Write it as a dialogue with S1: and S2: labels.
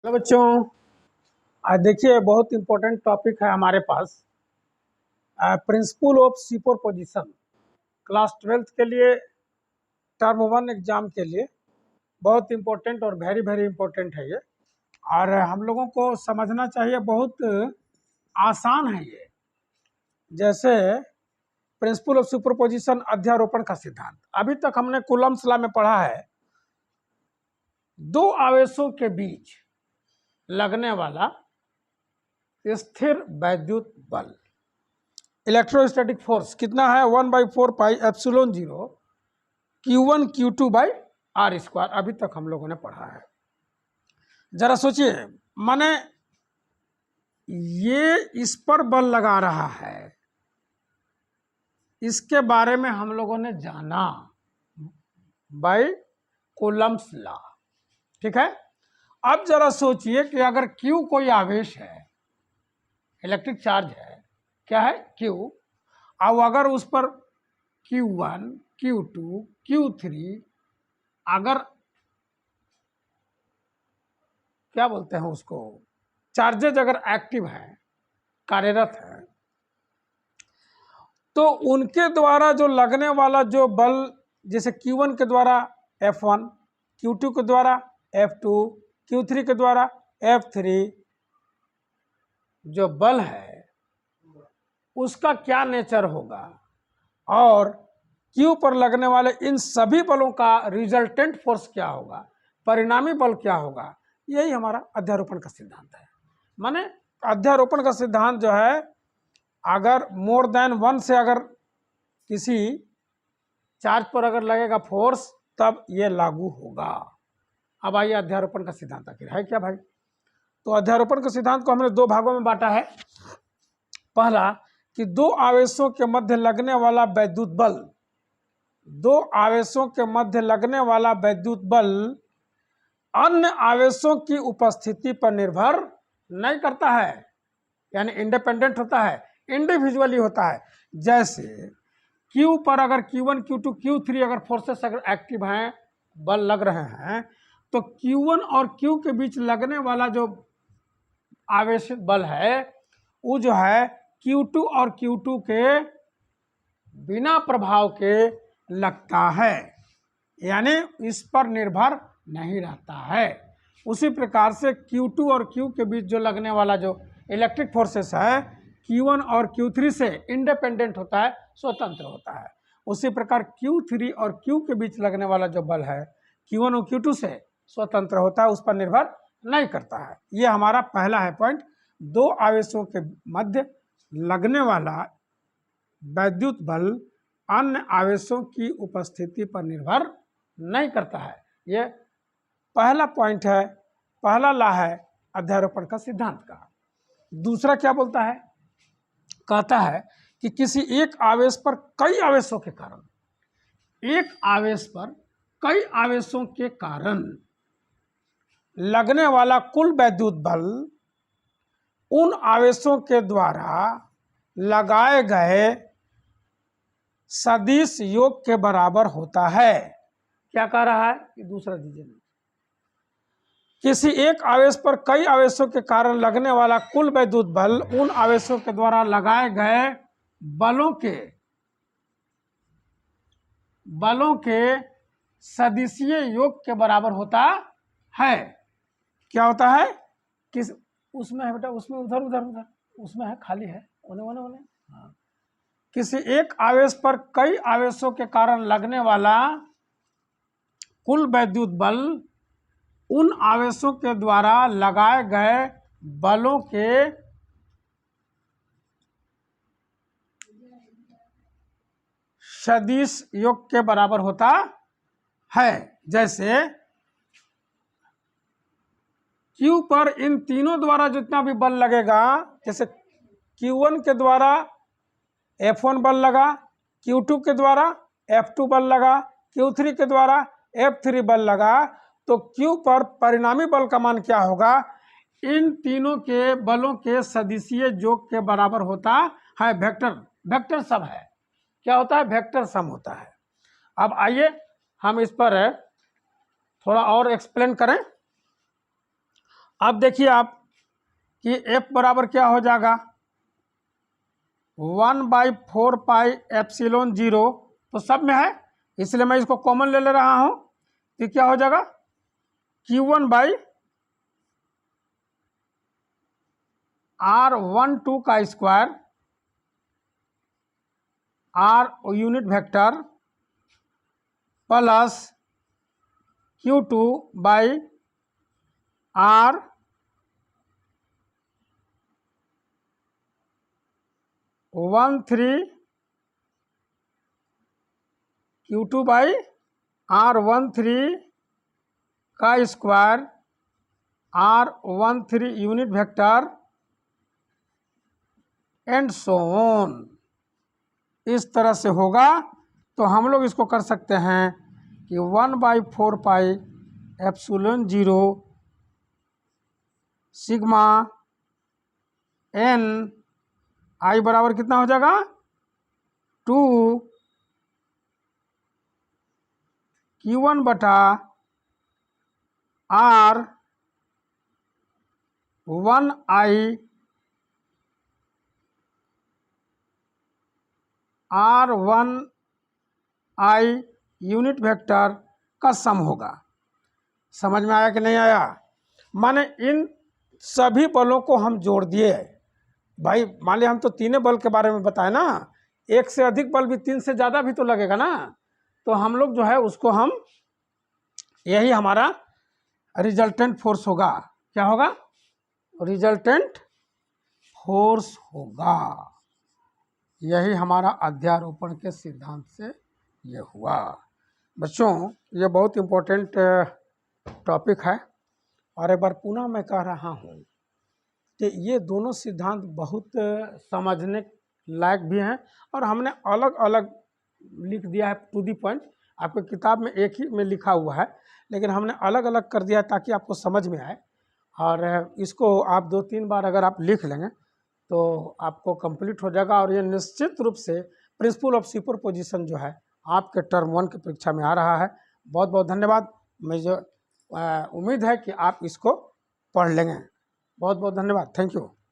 S1: Hello बच्चों, आज देखिए बहुत इम्पोर्टेंट टॉपिक है हमारे पास। Principle of superposition class 12th के लिए, टर्म 1 एग्जाम के लिए बहुत इम्पोर्टेंट और वेरी वेरी इम्पोर्टेंट है ये। और हम लोगों को समझना चाहिए, बहुत आसान है ये। जैसे प्रिंसिपल ऑफ सुपरपोजिशन, अध्यारोपण का सिद्धांत, अभी तक हमने कूलम्ब्स लॉ में पढ़ा है। दो आवेशों के बीच लगने वाला स्थिर वैद्युत बल, इलेक्ट्रोस्टैटिक फोर्स कितना है? 1/4 pi epsilon 0 Q1 Q2 by R square. अभी तक हम लोगों ने पढ़ा है। जरा सोचिए, माने ये इस पर बल लगा रहा है, इसके बारे में हम लोगों ने जाना बाय कूलम्ब्स लॉ। ठीक है। अब जरा सोचिए कि अगर Q कोई आवेश है, इलेक्ट्रिक चार्ज है, क्या है? Q। अब अगर उस पर Q1 Q2 Q3 अगर क्या बोलते हैं उसको, चार्जेज अगर एक्टिव है, कार्यरत है, तो उनके द्वारा जो लगने वाला जो बल, जैसे Q1 के द्वारा F1, Q2 के द्वारा F2, Q3 के द्वारा F3, जो बल है उसका क्या नेचर होगा, और Q पर लगने वाले इन सभी बलों का रिजल्टेंट फोर्स क्या होगा, परिणामी बल क्या होगा। यही हमारा अध्यारोपण का सिद्धांत है। माने अध्यारोपण का सिद्धांत जो है, अगर मोर देन 1 से अगर किसी चार्ज पर अगर लगेगा फोर्स, तब ये लागू होगा। अब आइए, अध्यारोपण का सिद्धांत आखिर है क्या भाई? तो अध्यारोपण के सिद्धांत को हमने दो भागों में बांटा है। पहला कि दो आवेशों के मध्य लगने वाला वैद्युत बल, दो आवेशों के मध्य लगने वाला वैद्युत बल अन्य आवेशों की उपस्थिति पर निर्भर नहीं करता है, यानी इंडिपेंडेंट होता है, इंडिविजुअली होता है। जैसे Q पर अगर Q1 Q2 Q3 अगर फोर्सेस अगर एक्टिव हैं, बल लग रहे हैं, तो Q1 और Q के बीच लगने वाला जो आवेश बल है वो जो है Q2 और Q2 के बिना प्रभाव के लगता है, यानी इस पर निर्भर नहीं रहता है। उसी प्रकार से Q2 और Q के बीच जो लगने वाला जो इलेक्ट्रिक फोर्सेस है, Q1 और Q3 से इंडिपेंडेंट होता है, स्वतंत्र होता है। उसी प्रकार Q3 और Q के बीच लगने वाला जो बल है, Q1 और Q2 से स्वतंत्र होता है, उस पर निर्भर नहीं करता है। ये हमारा पहला है पॉइंट। दो आवेशों के मध्य लगने वाला वैद्युत बल अन्य आवेशों की उपस्थिति पर निर्भर नहीं करता है। ये पहला पॉइंट है, पहला लॉ है अध्यारोपण का सिद्धांत का। दूसरा क्या बोलता है? कहता है कि किसी एक आवेश पर कई आवेशों के कारण, एक आवेश पर कई आवेशों के कारण लगने वाला कुल वैद्युत बल उन आवेशों के द्वारा लगाए गए सदिश योग के बराबर होता है। क्या कह रहा है कि दूसरा दीजिए। किसी एक आवेश पर कई आवेशों के कारण लगने वाला कुल वैद्युत बल उन आवेशों के द्वारा लगाए गए बलों के सदिशीय योग के बराबर होता है। क्या होता है? किस उसमें है बेटा, उसमें उधर उधर उधर, उसमें है, खाली है, ओने ओने ओने। हाँ। किसी एक आवेश पर कई आवेशों के कारण लगने वाला कुल वैद्युत बल उन आवेशों के द्वारा लगाए गए बलों के सदिश योग के बराबर होता है। जैसे Q पर इन तीनों द्वारा जितना भी बल लगेगा, जैसे Q1 के द्वारा F1 बल लगा, Q2 के द्वारा F2 बल लगा, Q3 के द्वारा F3 बल लगा, तो Q पर परिणामी बल का मान क्या होगा? इन तीनों के बलों के सदिशीय योग के बराबर होता है। वेक्टर सम है। क्या होता है? वेक्टर सम होता है। अब आइए हम इस पर थोड़ा और एक्सप्लेन करें। अब देखिए आप कि F बराबर क्या हो जाएगा, 1/4 पाई एप्सिलॉन 0, तो सब में है इसलिए मैं इसको कॉमन ले रहा हूँ, तो क्या हो जाएगा Q1/R12 का square, R unit vector plus Q2/R Q2/R13 का square, R13 unit vector and so on. इस तरह से होगा तो हम लोग इसको कर सकते हैं कि 1/4 पाई एप्सिलॉन 0 सिग्मा एन आई बराबर कितना हो जाएगा 2 Q1/R 1I R1I unit vector का सम होगा। समझ में आया कि नहीं आया? माने इन सभी बलों को हम जोड़ दिए भाई। मान लिया हम तो तीनों बल के बारे में बताए ना, एक से अधिक बल भी, 3 से ज़्यादा भी तो लगेगा ना, तो हम लोग जो है उसको हम, यही हमारा रिजल्टेंट फोर्स होगा। क्या होगा? रिजल्टेंट फोर्स होगा। यही हमारा अध्यारोपण के सिद्धांत से ये हुआ। बच्चों ये बहुत इम्पोर्टेंट टॉपिक है और एक बार पुनः मैं कह रहा हूँ कि ये दोनों सिद्धांत बहुत समझने लायक भी हैं और हमने अलग अलग लिख दिया है टू दी पॉइंट। आपको किताब में एक ही में लिखा हुआ है, लेकिन हमने अलग अलग कर दिया है ताकि आपको समझ में आए। और इसको आप 2-3 बार अगर आप लिख लेंगे तो आपको कंप्लीट हो जाएगा और ये निश्चित रूप से प्रिंसिपल ऑफ सुपरपोजिशन जो है आपके टर्म 1 की परीक्षा में आ रहा है। बहुत बहुत धन्यवाद। मुझे उम्मीद है कि आप इसको पढ़ लेंगे। बहुत बहुत धन्यवाद। Thank you.